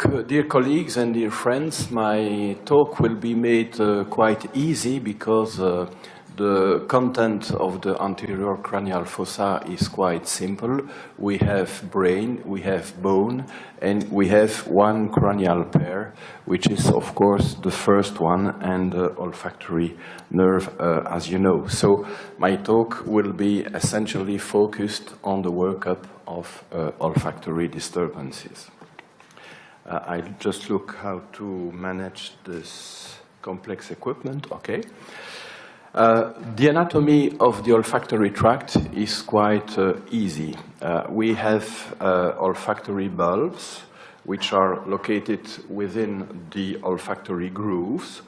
Dear colleagues and dear friends, my talk will be made quite easy because the content of the anterior cranial fossa is quite simple. We have brain, we have bone, and we have one cranial pair, which is, of course, the first one, and the olfactory nerve, as you know. So my talk will be essentially focused on the workup of olfactory disturbances. I'll just look how to manage this complex equipment. Okay. The anatomy of the olfactory tract is quite easy. We have olfactory bulbs, which are located within the olfactory grooves,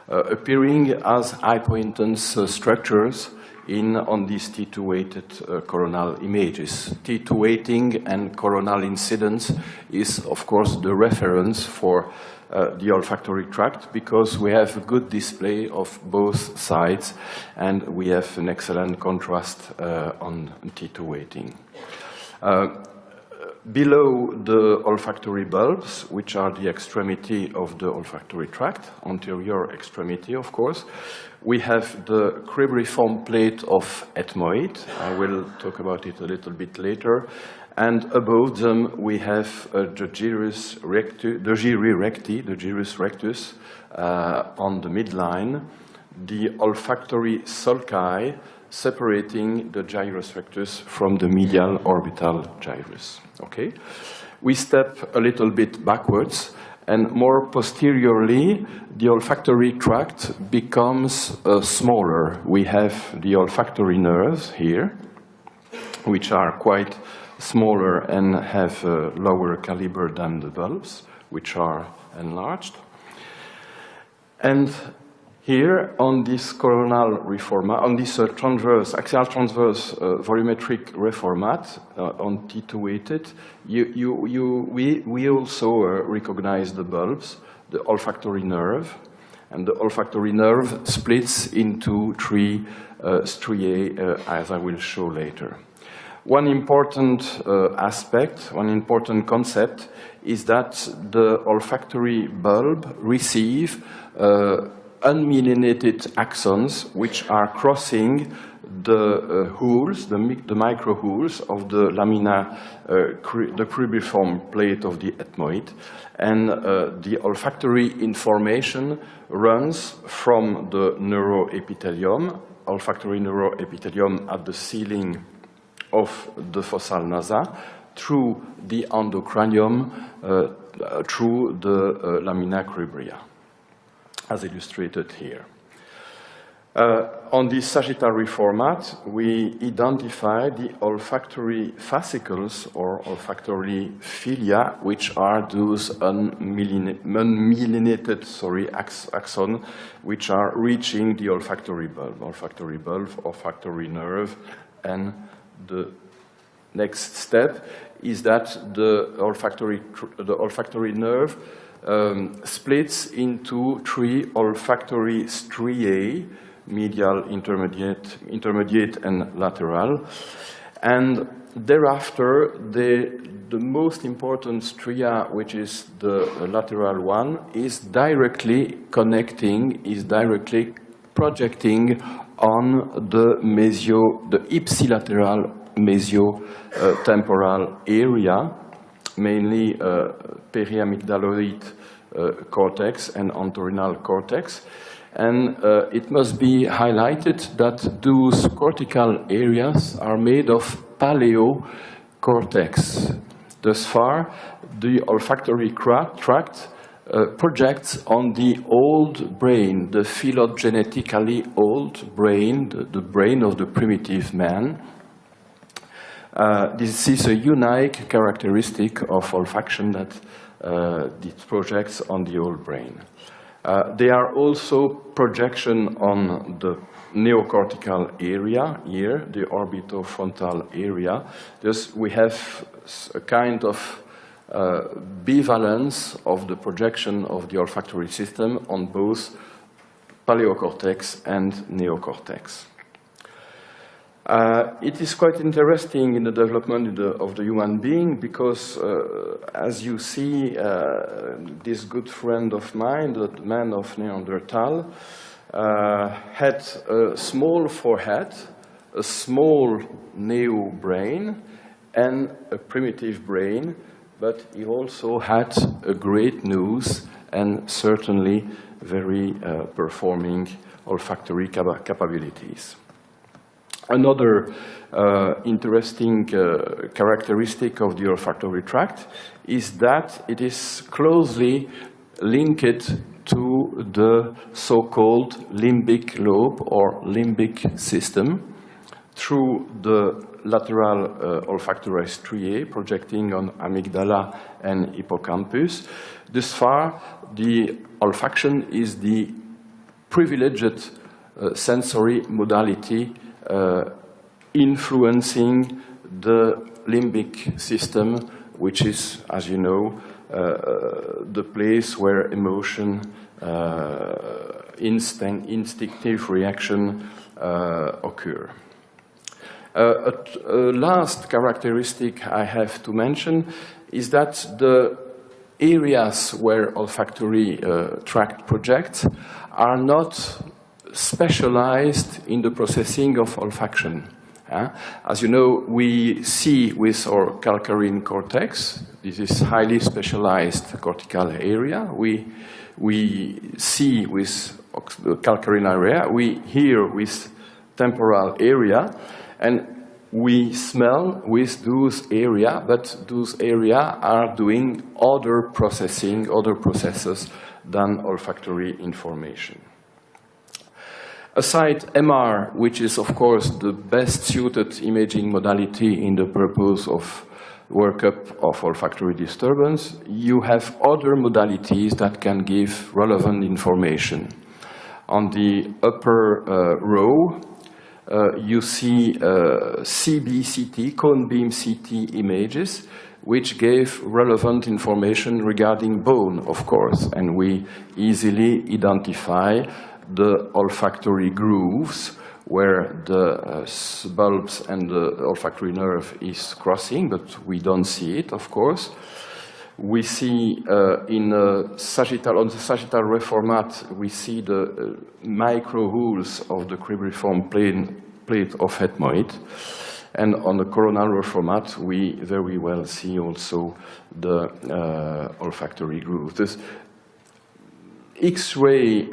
appearing as hypointense structures on these T2 weighted coronal images. T2 weighting and coronal incidence is, of course, the reference for the olfactory tract because we have a good display of both sides and we have an excellent contrast on T2 weighting. Below the olfactory bulbs, which are the extremity of the olfactory tract, anterior extremity, of course, we have the cribriform plate of ethmoid. I will talk about it a little bit later. And above them, we have the gyrus rectus on the midline, the olfactory sulci separating the gyrus rectus from the medial orbital gyrus. Okay? We step a little bit backwards, and more posteriorly, the olfactory tract becomes smaller. We have the olfactory nerves here, which are quite smaller and have a lower caliber than the bulbs, which are enlarged. And here on this coronal reformat, on this axial transverse volumetric reformat on T2 weighted, we also recognize the bulbs, the olfactory nerve, and the olfactory nerve splits into three striae, as I will show later. One important aspect, one important concept is that the olfactory bulb receive unmyelinated axons which are crossing the holes, the micro holes of the lamina, the cribriform plate of the ethmoid, and the olfactory information runs from the neuroepithelium, olfactory neuroepithelium at the ceiling of the fossal nasa, through the endocranium, through the lamina cribria, as illustrated here. On this sagittary format, we identify the olfactory fascicles or olfactory cilia, which are those unmyelinated axons, which are reaching the olfactory bulb, olfactory nerve, and the next step is that the olfactory nerve splits into three olfactory striae, medial, intermediate, and lateral. And thereafter, the most important stria, which is the lateral one, is directly projecting on the ipsilateral mesio-temporal area, mainly periamygdaloid cortex and entorhinal cortex. And it must be highlighted that those cortical areas are made of paleocortex. Thus far, the olfactory tract projects on the old brain, the phylogenetically old brain, the brain of the primitive man. This is a unique characteristic of olfaction that it projects on the old brain. There are also projection on the neocortical area here, the orbitofrontal area. Thus, we have a kind of bivalence of the projection of the olfactory system on both paleocortex and neocortex. It is quite interesting in the development of the human being because, as you see, this good friend of mine, the man of Neanderthal, had a small forehead, a small neo brain, and a primitive brain, but he also had a great nose and certainly very performing olfactory capabilities. Another interesting characteristic of the olfactory tract is that it is closely linked to the so-called limbic lobe or limbic system through the lateral olfactory striae projecting on amygdala and hippocampus. Thus far, the olfaction is the privileged sensory modality influencing the limbic system, which is, as you know, the place where emotion, instinctive reaction occur. A last characteristic I have to mention is that the areas where olfactory tract projects are not specialized in the processing of olfaction. As you know, we see with our calcarine cortex, this is highly specialized cortical area. We see with the calcarine area, we hear with temporal area, and we smell with those area, but those area are doing other processing, other processes than olfactory information. Aside MR, which is of course the best suited imaging modality in the purpose of workup of olfactory disturbance, you have other modalities that can give relevant information. On the upper row, you see CBCT, cone beam CT images, which gave relevant information regarding bone, of course, and we easily identify the olfactory grooves where the bulbs and the olfactory nerve is crossing, but we don't see it, of course. We see on the sagittal ray format, we see the micro holes of the cribriform plate of ethmoid. And on the coronal ray format, we very well see also the olfactory grooves. This X-ray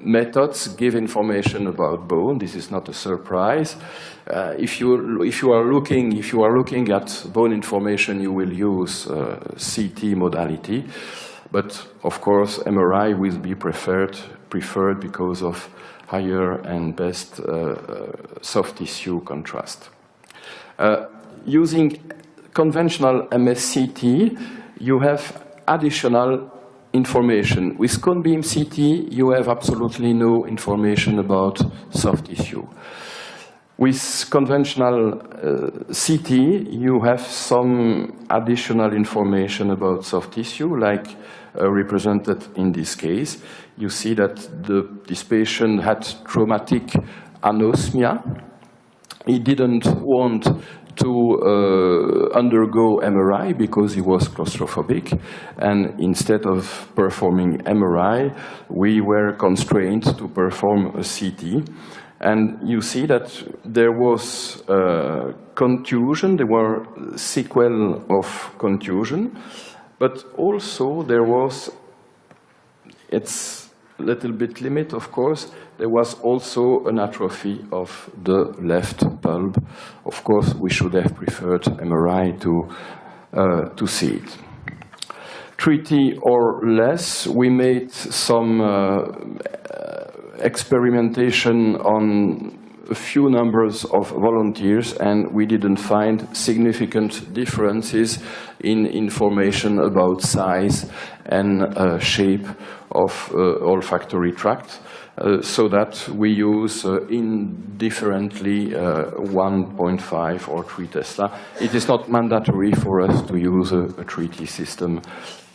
methods give information about bone. This is not a surprise. If you are looking at bone information, you will use CT modality, but of course MRI will be preferred because of higher and best soft tissue contrast. Using conventional MSCT, you have additional information. With cone beam CT, you have absolutely no information about soft tissue. With conventional CT, you have some additional information about soft tissue, like represented in this case. You see that this patient had traumatic anosmia. He didn't want to undergo MRI because he was claustrophobic, and instead of performing MRI, we were constrained to perform a CT. And you see that there was contusion, there were sequelae of contusion, but also there was, it's a little bit limit, of course, there was also an atrophy of the left bulb. Of course, we should have preferred MRI to see it. 3T or less, we made some experimentation on a few numbers of volunteers, and we didn't find significant differences in information about size and shape of olfactory tract, so that we use indifferently 1.5 or 3 Tesla. It is not mandatory for us to use a 3T system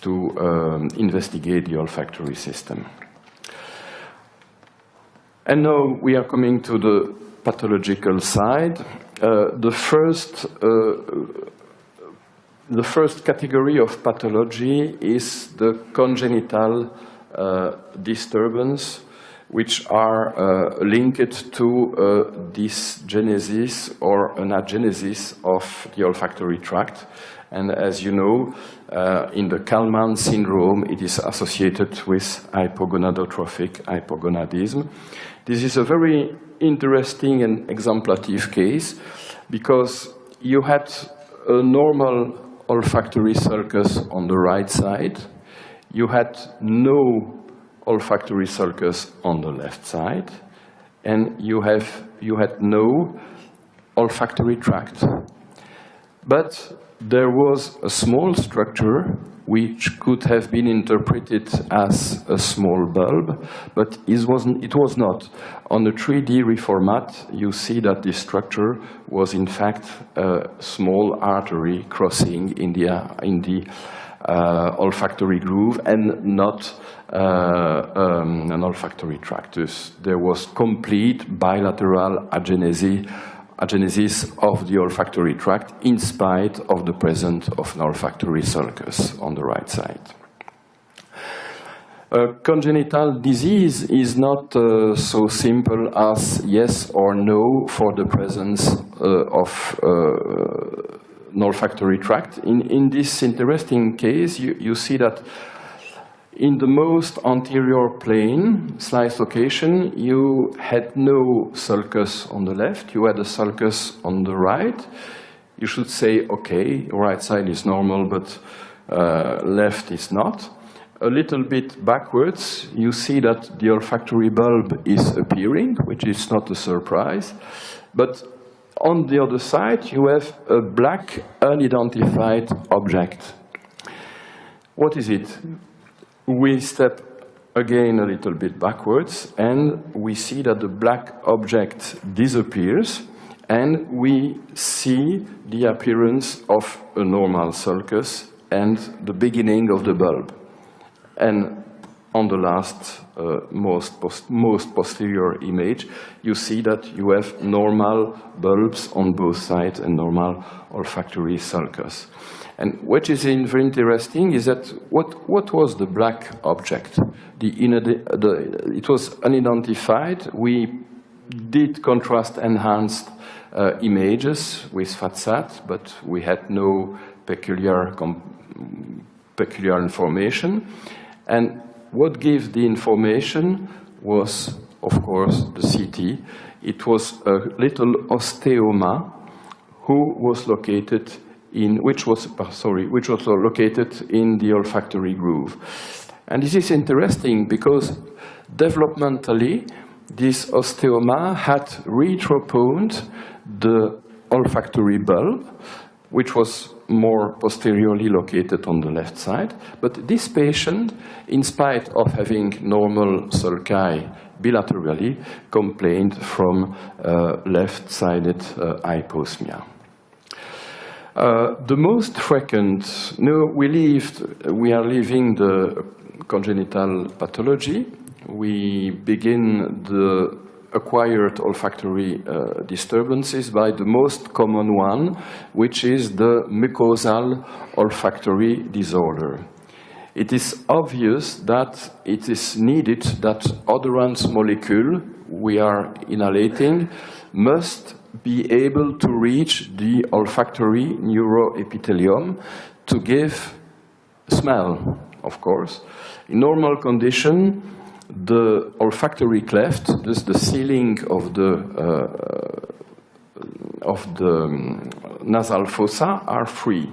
to investigate the olfactory system. And now we are coming to the pathological side, the first category of pathology is the congenital disturbance, which are linked to dysgenesis or anagenesis of the olfactory tract. And as you know, in the Kalman syndrome, it is associated with hypogonadotrophic hypogonadism. This is a very interesting and exemplative case because you had a normal olfactory sulcus on the right side. You had no olfactory sulcus on the left side, and you had no olfactory tract. But there was a small structure which could have been interpreted as a small bulb, but it was not. On the 3D reformat, you see that this structure was in fact a small artery crossing in the olfactory groove and not an olfactory tractus. There was complete bilateral agenesis of the olfactory tract in spite of the presence of an olfactory sulcus on the right side. Congenital disease is not so simple as yes or no for the presence of an olfactory tract. In this interesting case, you see that in the most anterior plane, slice location, you had no sulcus on the left, you had a sulcus on the right. You should say, okay, right side is normal, but left is not. A little bit backwards, you see that the olfactory bulb is appearing, which is not a surprise. But on the other side, you have a black, unidentified object. What is it? We step again a little bit backwards, and we see that the black object disappears, and we see the appearance of a normal sulcus and the beginning of the bulb. And on the last, most posterior image, you see that you have normal bulbs on both sides and normal olfactory sulcus. And what is very interesting is that what was the black object? It was unidentified. We did contrast-enhanced images with FATSAT, but we had no peculiar information. And what gave the information was, of course, the CT. It was a little osteoma which was located in the olfactory groove. And this is interesting because developmentally, this osteoma had retroponed the olfactory bulb, which was more posteriorly located on the left side. But this patient, in spite of having normal sulci bilaterally, complained from left-sided hyposmia. The most frequent, we are leaving the congenital pathology. We begin the acquired olfactory disturbances by the most common one, which is the mucosal olfactory disorder. It is obvious that it is needed that odorant molecule we are inhalating must be able to reach the olfactory neuroepithelium to give smell, of course. In normal condition, the olfactory cleft, thus the ceiling of the nasal fossa, are free.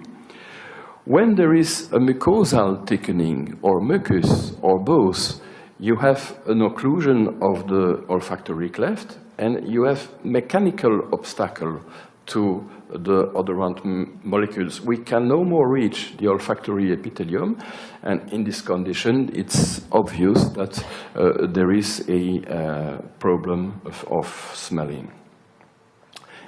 When there is a mucosal thickening or mucus or both, you have an occlusion of the olfactory cleft and you have mechanical obstacle to the odorant molecules. We can no more reach the olfactory epithelium, and in this condition, it's obvious that there is a problem of smelling.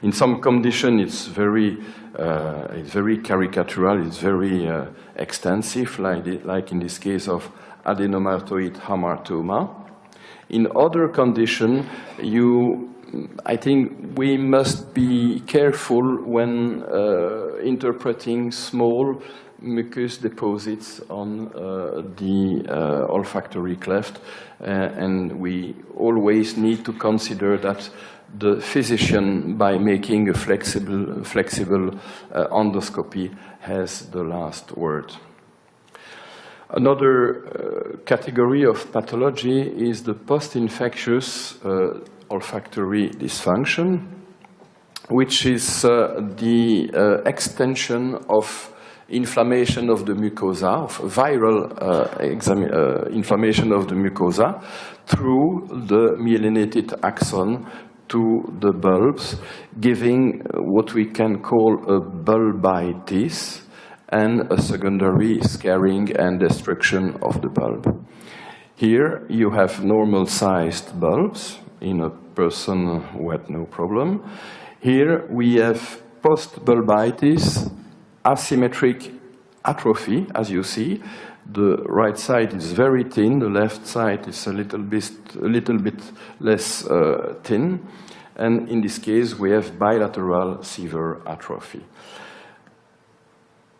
In some condition, it's very caricatural, it's very extensive, like in this case of adenomatoid hamartoma. In other conditions, you I think we must be careful when interpreting small mucus deposits on the olfactory cleft, and we always need to consider that the physician, by making a flexible endoscopy, has the last word. Another category of pathology is the post-infectious olfactory dysfunction, which is the extension of inflammation of the mucosa, of viral inflammation of the mucosa through the myelinated axon to the bulbs, giving what we can call a bulbitis and a secondary scarring and destruction of the bulb. Here you have normal-sized bulbs in a person who had no problem. Here we have post-bulbitis, asymmetric atrophy, as you see. The right side is very thin, the left side is a little bit less thin, and in this case we have bilateral severe atrophy.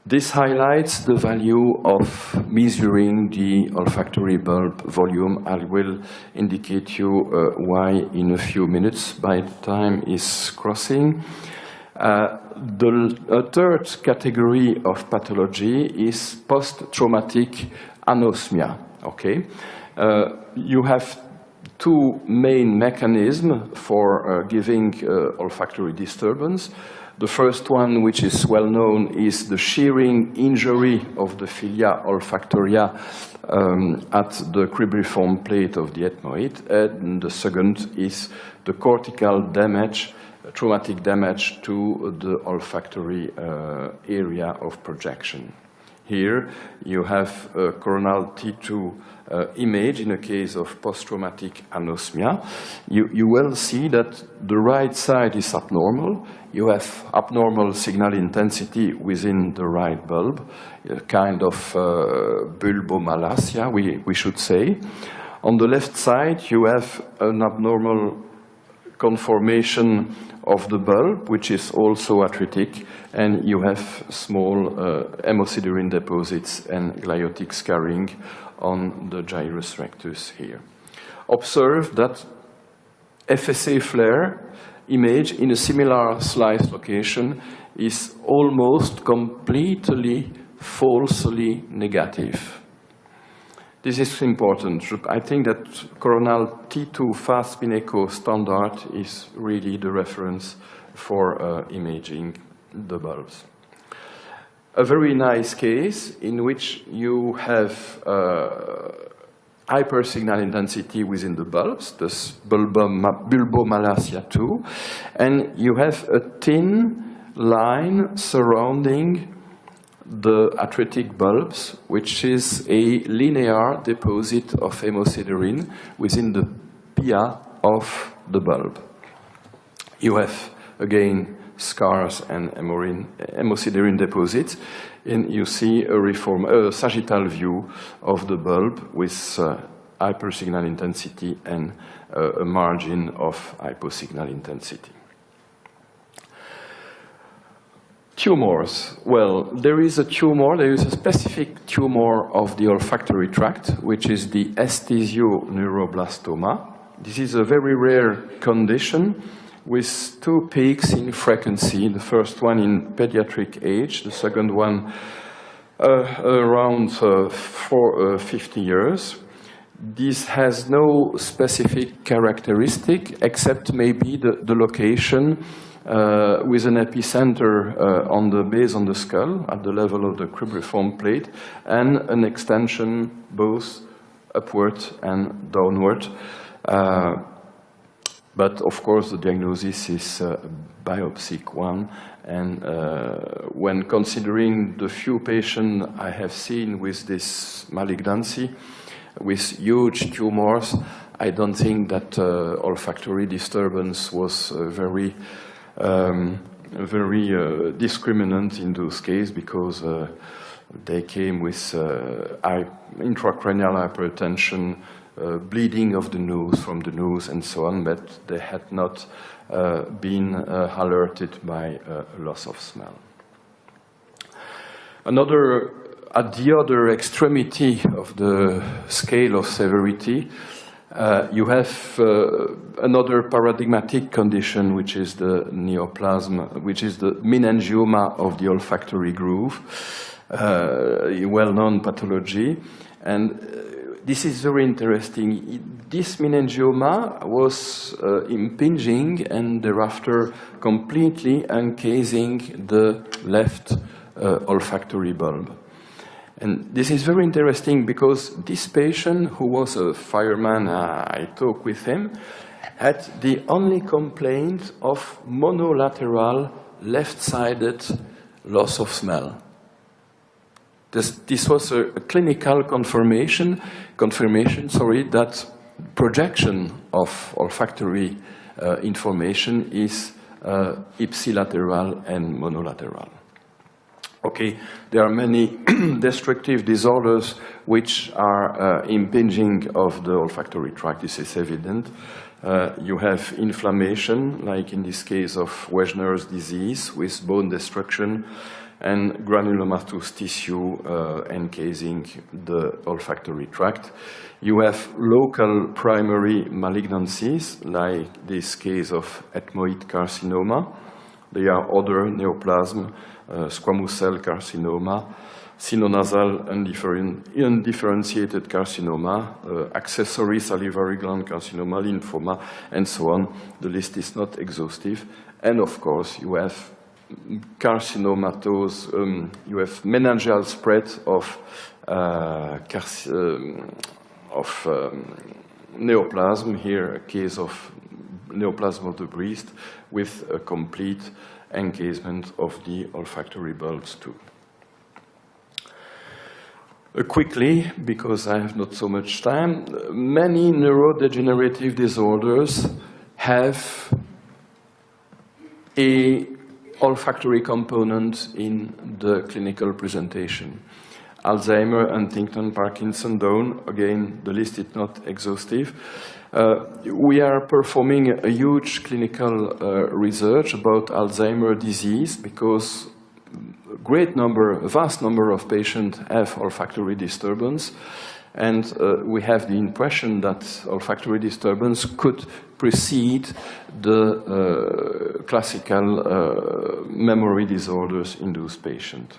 This highlights the value of measuring the olfactory bulb volume. I will indicate you why in a few minutes, by the time is crossing. The third category of pathology is post-traumatic anosmia. Okay, you have two main mechanisms for giving olfactory disturbance. The first one, which is well known, is the shearing injury of the filia olfactoria at the cribriform plate of the ethmoid, and the second is the cortical damage, traumatic damage to the olfactory area of projection. Here you have a coronal T2 image in a case of post-traumatic anosmia. You will see that the right side is abnormal. You have abnormal signal intensity within the right bulb, a kind of bulbomalacia, we should say. On the left side, you have an abnormal conformation of the bulb, which is also atretic, and you have small hemosiderin deposits and gliotic scarring on the gyrus rectus here. Observe that FSA flare image in a similar slice location is almost completely falsely negative. This is important. I think that coronal T2 fast spin echo standard is really the reference for imaging the bulbs. A very nice case in which you have hypersignal intensity within the bulbs, this bulbomalacia 2, and you have a thin line surrounding the atretic bulbs, which is a linear deposit of hemosiderin within the pia of the bulb. You have, again, scars and hemosiderin deposits, and you see a sagittal view of the bulb with hypersignal intensity and a margin of hyposignal intensity. Tumors. Well, there is a specific tumor of the olfactory tract, which is the esthesioneuroblastoma. This is a very rare condition with two peaks in frequency, the first one in pediatric age, the second one around 50 years. This has no specific characteristic except maybe the location with an epicenter on the base of the skull at the level of the cribriform plate and an extension both upward and downward. But of course the diagnosis is a biopsic one, and when considering the few patients I have seen with this malignancy, with huge tumors, I don't think that olfactory disturbance was very discriminant in those cases, because they came with intracranial hypertension, bleeding of the nose from the nose and so on, but they had not been alerted by loss of smell. At the other extremity of the scale of severity, you have another paradigmatic condition, which is the neoplasm, which is the meningioma of the olfactory groove, a well-known pathology. And this is very interesting. This meningioma was impinging and thereafter completely encasing the left olfactory bulb. And this is very interesting because this patient, who was a fireman, I talked with him, had the only complaint of monolateral left-sided loss of smell. This was a clinical confirmation, that projection of olfactory information is ipsilateral and monolateral. Okay, there are many destructive disorders which are impinging of the olfactory tract. This is evident. You have inflammation, like in this case of Wegener's disease, with bone destruction and granulomatous tissue encasing the olfactory tract. You have local primary malignancies, like this case of ethmoid carcinoma. There are other neoplasm, squamous cell carcinoma, sinonasal undifferentiated carcinoma, accessory salivary gland carcinoma, lymphoma, and so on. The list is not exhaustive. And of course, you have carcinomatose, you have meningeal spread of neoplasm, here a case of neoplasm of the breast with a complete encasement of the olfactory bulbs too. Quickly, because I have not so much time, many neurodegenerative disorders have a olfactory component in the clinical presentation. Alzheimer, Huntington, Parkinson, Down, again, the list is not exhaustive. We are performing a huge clinical research about Alzheimer's disease because a vast number of patients have olfactory disturbance, and we have the impression that olfactory disturbance could precede the classical memory disorders in those patients.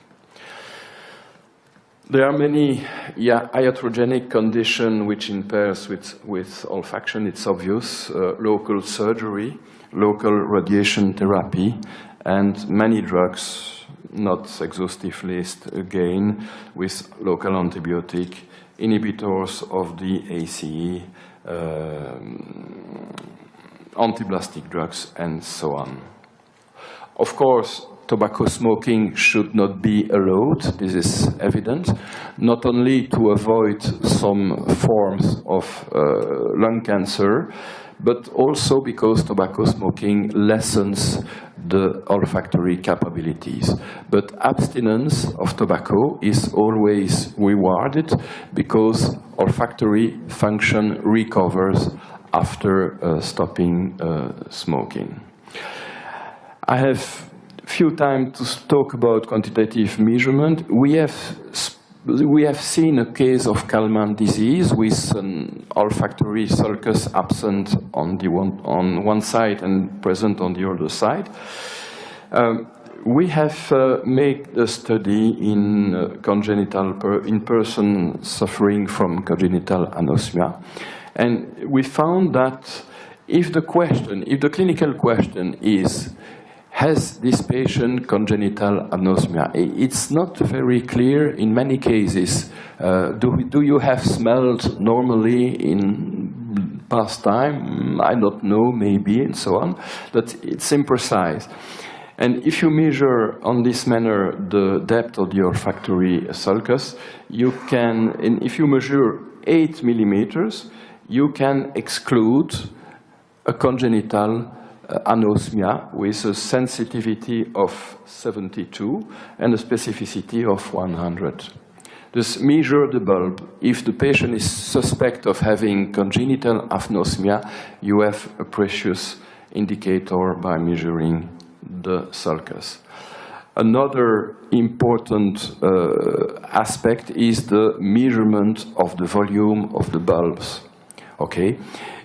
There are many iatrogenic conditions which impairs with olfaction. It's obvious, local surgery, local radiation therapy, and many drugs, not exhaustive list again, with local antibiotic, inhibitors of the ACE, antiblastic drugs, and so on. Of course, tobacco smoking should not be allowed, this is evident, not only to avoid some forms of lung cancer, but also because tobacco smoking lessens the olfactory capabilities. But abstinence of tobacco is always rewarded because olfactory function recovers after stopping smoking. I have few time to talk about quantitative measurement. We have seen a case of Kalman disease with an olfactory sulcus absent on one side and present on the other side. We have made a study in in person suffering from congenital anosmia, and we found that if the clinical question is, has this patient congenital anosmia? It's not very clear in many cases. Do you have smelled normally in past time? I don't know, maybe, and so on. But it's imprecise. And if you measure on this manner the depth of the olfactory sulcus, you can, and if you measure 8 millimeters, you can exclude a congenital anosmia with a sensitivity of 72 and a specificity of 100. Just measure the bulb. If the patient is suspect of having congenital anosmia, you have a precious indicator by measuring the sulcus. Another important aspect is the measurement of the volume of the bulbs. Okay,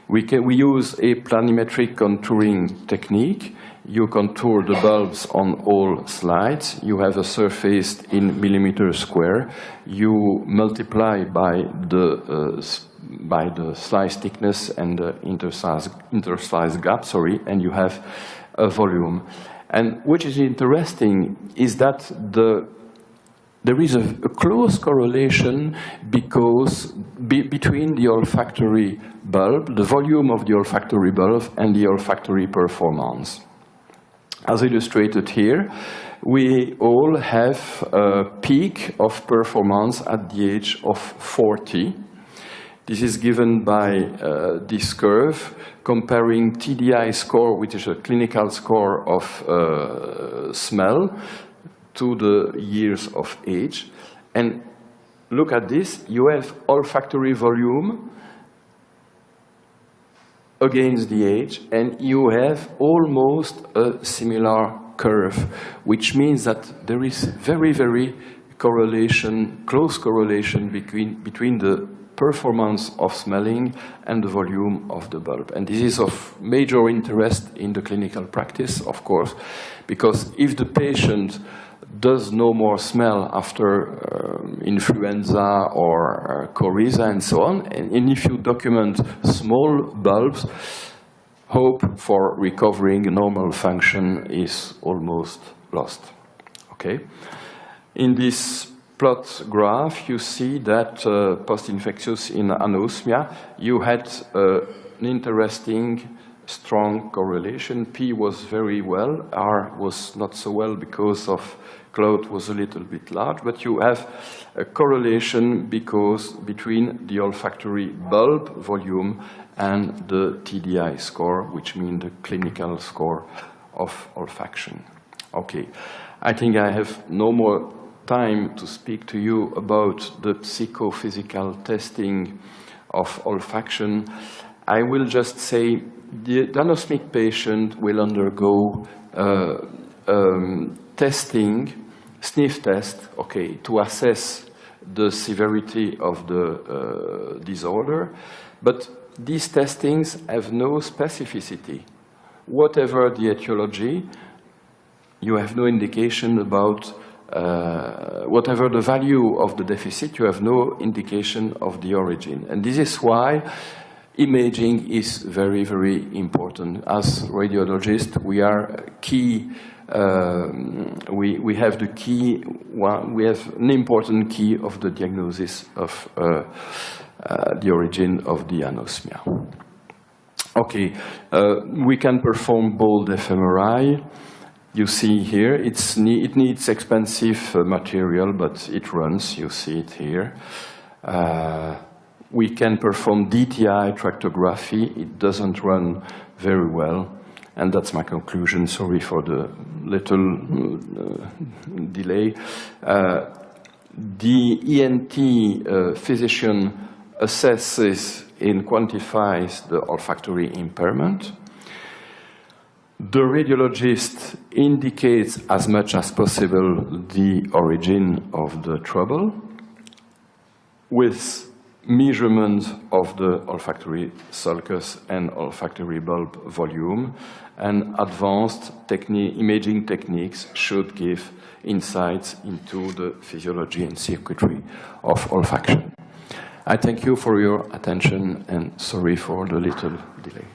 we use a planimetric contouring technique. You contour the bulbs on all slides. You have a surface in millimeters square. You multiply by the slice thickness and the interslice gap, and you have a volume. And which is interesting is that there is a close correlation between the olfactory bulb, the volume of the olfactory bulb, and the olfactory performance. As illustrated here, we all have a peak of performance at the age of 40. This is given by this curve comparing TDI score, which is a clinical score of smell, to the years of age. And look at this, you have olfactory volume against the age, and you have almost a similar curve, which means that there is very, very close correlation between the performance of smelling and the volume of the bulb. And this is of major interest in the clinical practice, of course, because if the patient does no more smell after influenza or coryza and so on, and if you document small bulbs, hope for recovering normal function is almost lost. Okay? In this plot graph, you see that post-infectious in anosmia, you had an interesting strong correlation. P was very well, R was not so well because of cloud was a little bit large, but you have a correlation between the olfactory bulb volume and the TDI score, which means the clinical score of olfaction. Okay, I think I have no more time to speak to you about the psychophysical testing of olfaction. I will just say the anosmic patient will undergo testing, sniff test, okay, to assess the severity of the disorder, but these testings have no specificity. Whatever the etiology, you have no indication about whatever the value of the deficit, you have no indication of the origin. And this is why imaging is very, very important. As radiologists, we are key. We have the key. We have an important key of the diagnosis of the origin of the anosmia. Okay, we can perform bold fMRI. You see here, it needs expensive material, but it runs. You see it here. We can perform DTI tractography. It doesn't run very well. And that's my conclusion. Sorry for the little delay. The ENT physician assesses and quantifies the olfactory impairment. The radiologist indicates as much as possible the origin of the trouble with measurement of the olfactory sulcus and olfactory bulb volume, and advanced imaging techniques should give insights into the physiology and circuitry of olfaction. I thank you for your attention and sorry for the little delay.